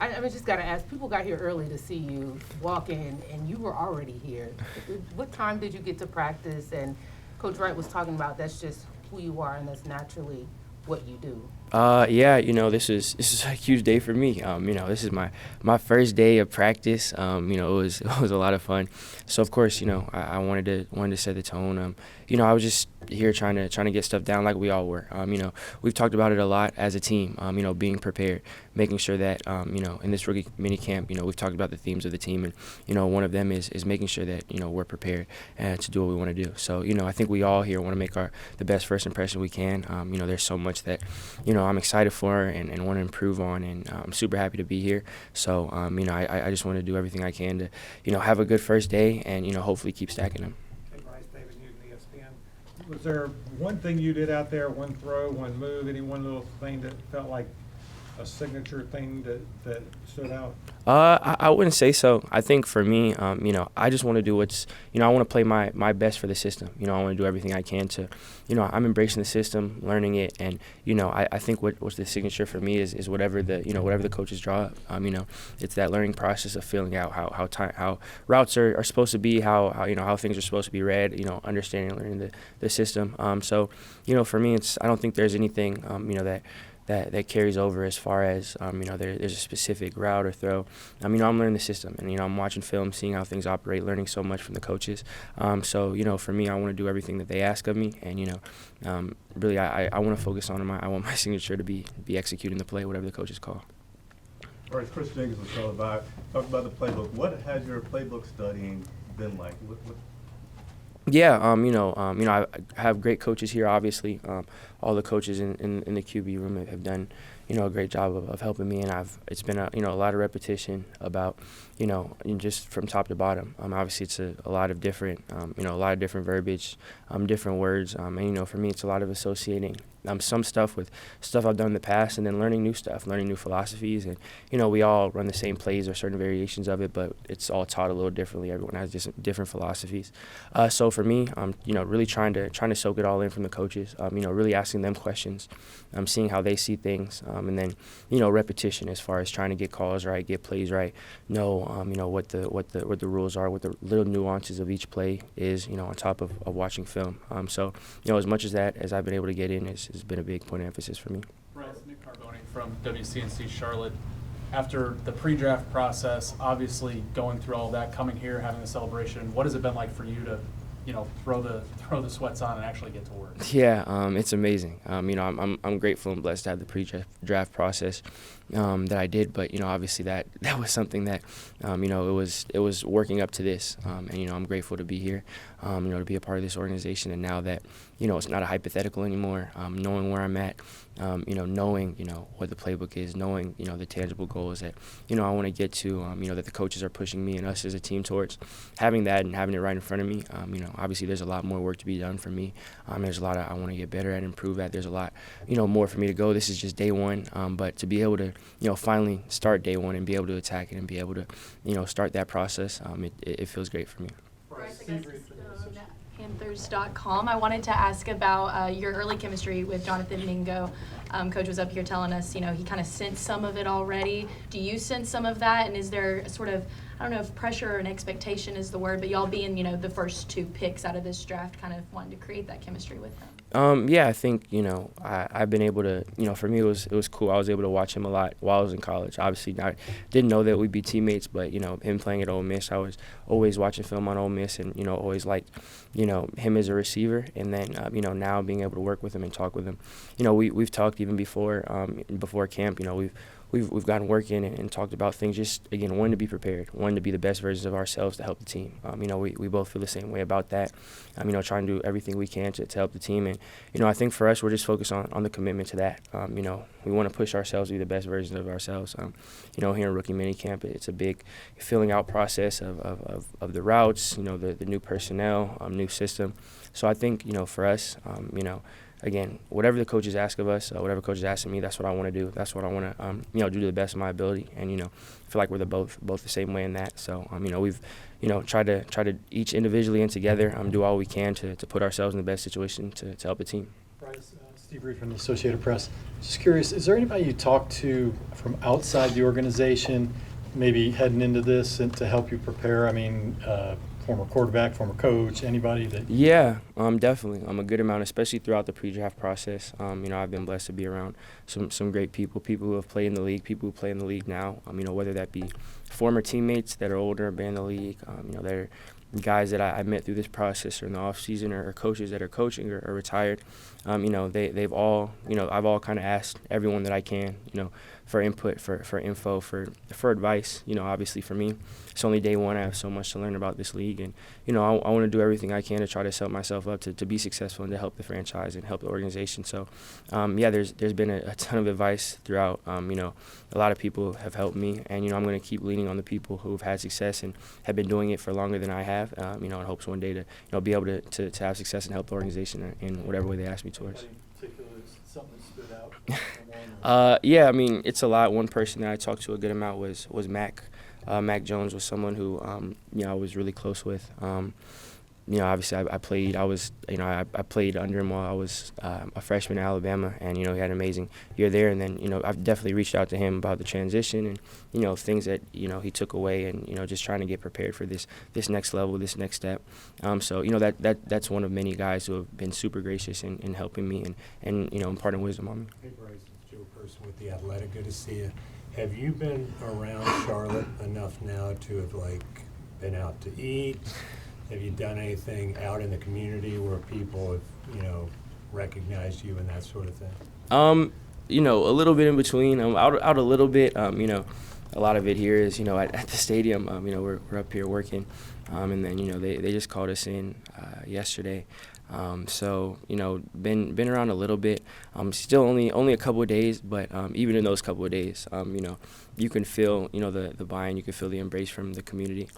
I just got to ask, people got here early to see you walk in, and you were already here. What time did you get to practice? And Coach Wright was talking about that's just who you are, and that's naturally what you do. Yeah, this is a huge day for me. This is my first day of practice. It was it was a lot of fun. So of course, I wanted to set the tone. I was just here trying to get stuff down like we all were. We've talked about it a lot as a team. Being prepared, making sure that in this rookie mini camp, we've talked about the themes of the team, and one of them is making sure that we're prepared to do what we want to do. So I think we all here want to make the best first impression we can. There's so much that I'm excited for and want to improve on, and I'm super happy to be here. So I just want to do everything I can to have a good first day and hopefully keep stacking them. Hey Bryce, David Newton, ESPN. Was there one thing you did out there, one throw, one move, any one little thing that felt like a signature thing that stood out? I wouldn't say so. I think for me, I just want to do I want to play my best for the system. I want to do everything I can to, I'm embracing the system, learning it, and I think what's the signature for me is whatever the coaches draw up. It's that learning process of filling out how routes are supposed to be, how things are supposed to be read. Understanding, learning the system. So for me, I don't think there's anything that carries over as far as there's a specific route or throw. I'm learning the system, and I'm watching film, seeing how things operate, learning so much from the coaches. So for me, I want to do everything that they ask of me, and really I want to focus on I want my signature to be executing the play, whatever the coaches call. All right, Chris Jenkins was talking about the playbook. What has your playbook studying been like? Yeah, I have great coaches here. Obviously, all the coaches in the QB room have done, a great job of helping me, and it's been a lot of repetition about, just from top to bottom. Obviously, it's a lot of different, verbiage, different words, and for me, it's a lot of associating some stuff with stuff I've done in the past, and then learning new stuff, learning new philosophies, and we all run the same plays or certain variations of it, but it's all taught a little differently. Everyone has just different philosophies. So for me, really trying to soak it all in from the coaches. Really asking them questions, seeing how they see things, and then repetition as far as trying to get calls right, get plays right, know what the rules are, what the little nuances of each play is, on top of watching film. So as much as that as I've been able to get in has been a big point of emphasis for me. Bryce, Nick Carboni from WCNC Charlotte. After the pre-draft process, obviously going through all that, coming here, having the celebration, what has it been like for you to throw the sweats on and actually get to work? Yeah, it's amazing. I'm grateful and blessed to have the pre-draft process that I did, but obviously that was something that it was working up to this, and I'm grateful to be here, to be a part of this organization, and now that it's not a hypothetical anymore. Knowing where I'm at, knowing what the playbook is, knowing the tangible goals that I want to get to, that the coaches are pushing me and us as a team towards, having that and having it right in front of me. Obviously there's a lot more work to be done for me. There's a lot I want to get better at, improve at. There's a lot more for me to go. This is just day one, but to be able to finally start day one and be able to attack it and be able to start that process, it feels great for me. Panthers.com. I wanted to ask about your early chemistry with Jonathan Mingo. Coach was up here telling us, he kind of sensed some of it already. Do you sense some of that? And is there sort of, I don't know if pressure and expectation is the word, but y'all being, the first two picks out of this draft, kind of wanting to create that chemistry with him? Yeah, I think, I've been able to, for me it was cool. I was able to watch him a lot while I was in college. Obviously, I didn't know that we'd be teammates, but, him playing at Ole Miss, I was always watching film on Ole Miss and, always liked, him as a receiver. And then, now being able to work with him and talk with him, we've talked even before camp, we've gotten work in and talked about things, just, again, wanting to be prepared, wanting to be the best versions of ourselves to help the team. We both feel the same way about that, trying to do everything we can to help the team. And, I think for us, we're just focused on the commitment to that. We want to push ourselves to be the best version of ourselves. Here in rookie minicamp, it's a big filling out process of the routes, the new personnel, new system. So I think, for us, again, whatever the coaches ask of us, whatever coaches ask of me, that's what I want to do. That's what I want to, do to the best of my ability. And, I feel like we're both the same way in that. So, we've, tried to each individually and together do all we can to put ourselves in the best situation to help the team. Bryce, Steve Reed from the Associated Press. Just curious, is there anybody you talked to from outside the organization, maybe heading into this, and to help you prepare? I mean, former quarterback, former coach, anybody that? Yeah, definitely. A good amount, especially throughout the pre-draft process. I've been blessed to be around some great people who have played in the league, people who play in the league now. Whether that be former teammates that are older and been in the league, they're guys that I met through this process or in the off season, or coaches that are coaching or retired. They've all, I've all kind of asked everyone that I can, for input, for info, for advice. Obviously for me, it's only day one. I have so much to learn about this league, and I want to do everything I can to try to set myself up to be successful and to help the franchise and help the organization. So, there's been a ton of advice throughout. A lot of people have helped me, and I'm going to keep leaning on the people who have had success and have been doing it for longer than I have. In hopes one day to be able to have success and help the organization in whatever way they ask me towards. Something that stood out? It's a lot. One person that I talked to a good amount was Mac. Mac Jones was someone who I was really close with. Obviously I played. I played under him while I was a freshman at Alabama, and he had an amazing year there. And then I've definitely reached out to him about the transition and things that he took away, and just trying to get prepared for this next level, this next step. That's one of many guys who have been super gracious in helping me and imparting wisdom on me. Hey Bryce, it's Joe Person with The Athletic. Good to see you. Have you been around Charlotte enough now to have been out to eat? Have you done anything out in the community where people have, recognized you and that sort of thing? A little bit in between. Out a little bit. A lot of it here is, at the stadium. We're up here working, and then they just called us in yesterday. Been around a little bit. Still only a couple of days, but even in those couple of days, you can feel the buy-in, you can feel the embrace from the community.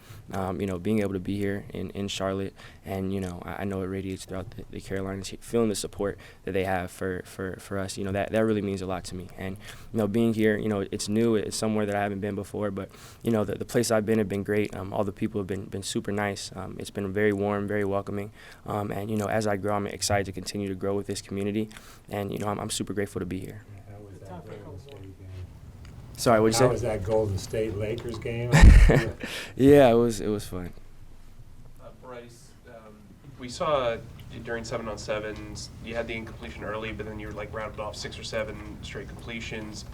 Being able to be here in Charlotte, and I know it radiates throughout the Carolinas. Feeling the support that they have for us, that really means a lot to me. And being here, it's new, it's somewhere that I haven't been before, but the place I've been have been great. All the people have been super nice. It's been very warm, very welcoming, and as I grow, I'm excited to continue to grow with this community, and I'm super grateful to be here. How was that Golden State game? Sorry, what'd you say? How was that Golden State Lakers game? Yeah, it was fun. Bryce, we saw during 7-on-7s, you had the incompletion early, but then you were rounded off 6 or 7 straight completions.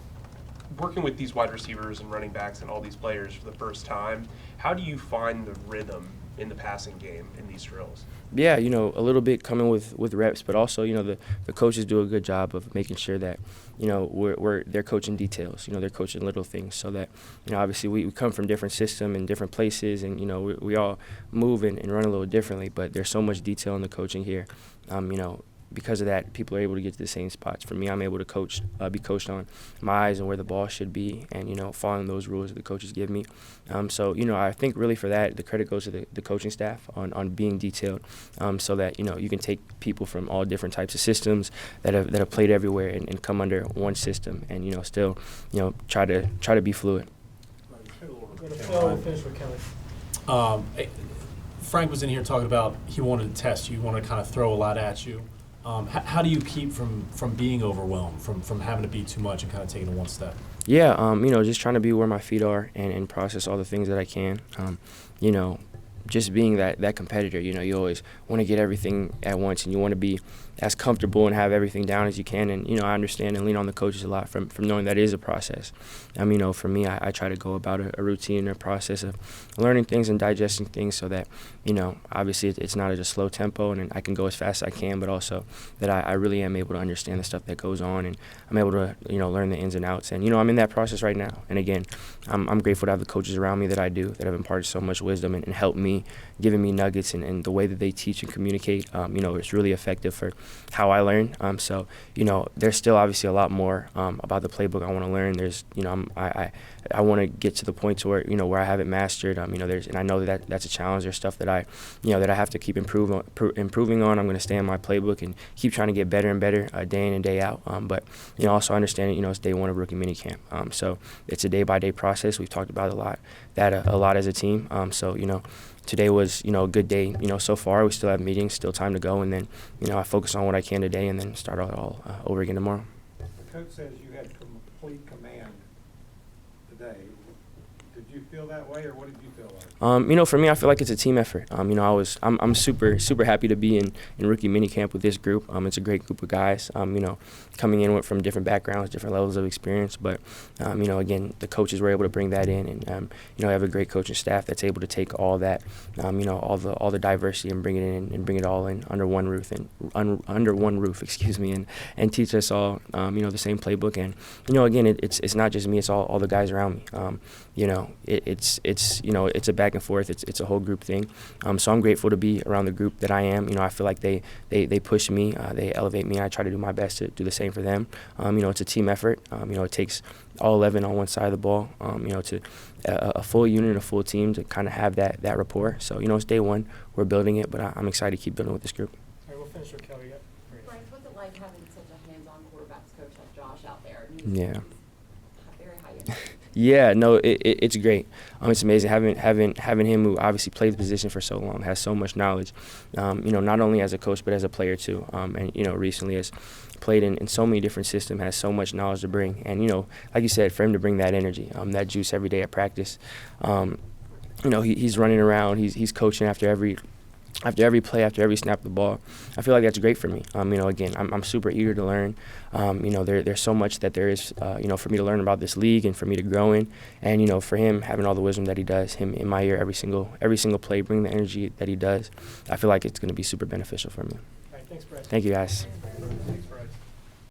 Working with these wide receivers and running backs and all these players for the first time, how do you find the rhythm in the passing game in these drills? Yeah, a little bit coming with reps, but also, the coaches do a good job of making sure that, they're coaching details, they're coaching little things, so that, obviously we come from different systems and different places, and, we all move and run a little differently, but there's so much detail in the coaching here. Because of that, people are able to get to the same spots. For me, I'm able to be coached on my eyes and where the ball should be, and following those rules that the coaches give me. I think really for that, the credit goes to the coaching staff on being detailed, so that you can take people from all different types of systems that have played everywhere and come under one system, and still try to be fluid. Finish with Kelly. Frank was in here talking about he wanted to test you, wanted to kind of throw a lot at you. How do you keep from being overwhelmed, from having to be too much and kind of taking it one step? Yeah, just trying to be where my feet are and process all the things that I can. Just being that competitor, you always want to get everything at once, and you want to be as comfortable and have everything down as you can. And, I understand and lean on the coaches a lot from knowing that it is a process. For me, I try to go about a routine or process of learning things and digesting things so that, obviously it's not at a slow tempo and I can go as fast as I can, but also that I really am able to understand the stuff that goes on, and I'm able to, learn the ins and outs. And, I'm in that process right now. And again, I'm grateful to have the coaches around me that I do, that have imparted so much wisdom and helped me, giving me nuggets, and the way that they teach and communicate, it's really effective for how I learn. There's still obviously a lot more about the playbook I want to learn. There's, I want to get to the point to where, where I have it mastered. And I know that that's a challenge. There's stuff that I have to keep improving on. I'm going to stay in my playbook and keep trying to get better and better day in and day out. But, also understanding, it's day one of rookie minicamp. So it's a day-by-day process. We've talked about a lot as a team. today was, you know, a good day, you know, so far. We still have meetings, still time to go, and then, you know, I focus on what I can today and then start it all over again tomorrow. The coach says you had complete command today. Did you feel that way, or what did you feel like? You know, for me, I feel like it's a team effort. You know, I'm super happy to be in rookie minicamp with this group. It's a great group of guys. You know, coming in from different backgrounds, different levels of experience. But you know, again, the coaches were able to bring that in, and you know, I have a great coaching staff that's able to take all that, you know, all the diversity and bring it in and bring it all in under one roof under one roof, excuse me, and teach us all, you know, the same playbook. And you know, again, it's not just me; it's all the guys around me. You know, it's you know, it's a back and forth. It's a whole group thing. So I'm grateful to be around the group that I am. You know, I feel like they push me, they elevate me. I try to do my best to do the same for them. You know, it's a team effort. You know, it takes all 11 on one side of the ball. You know, to a full unit, a full team to kind of have that rapport. So you know, it's day one. We're building it, but I'm excited to keep building with this group. All right, we'll finish with Kelly. Yep. Bryce, what's it like having such a hands-on quarterbacks coach like Josh out there? Yeah. Very high energy. Yeah, no, it's great. It's amazing having him, who obviously played the position for so long, has so much knowledge. You know, not only as a coach but as a player too. And you know, recently has played in so many different systems, has so much knowledge to bring. And you know, like you said, for him to bring that energy, that juice every day at practice. You know, he's running around, he's coaching after every play, after every snap of the ball. I feel like that's great for me. You know, again, I'm super eager to learn. You know, there's so much that there is, you know, for me to learn about this league and for me to grow in. And, you know, for him, having all the wisdom that he does, him in my ear every single play, bring the energy that he does, I feel like it's going to be super beneficial for me. All right, thanks, Bryce. Thank you, guys.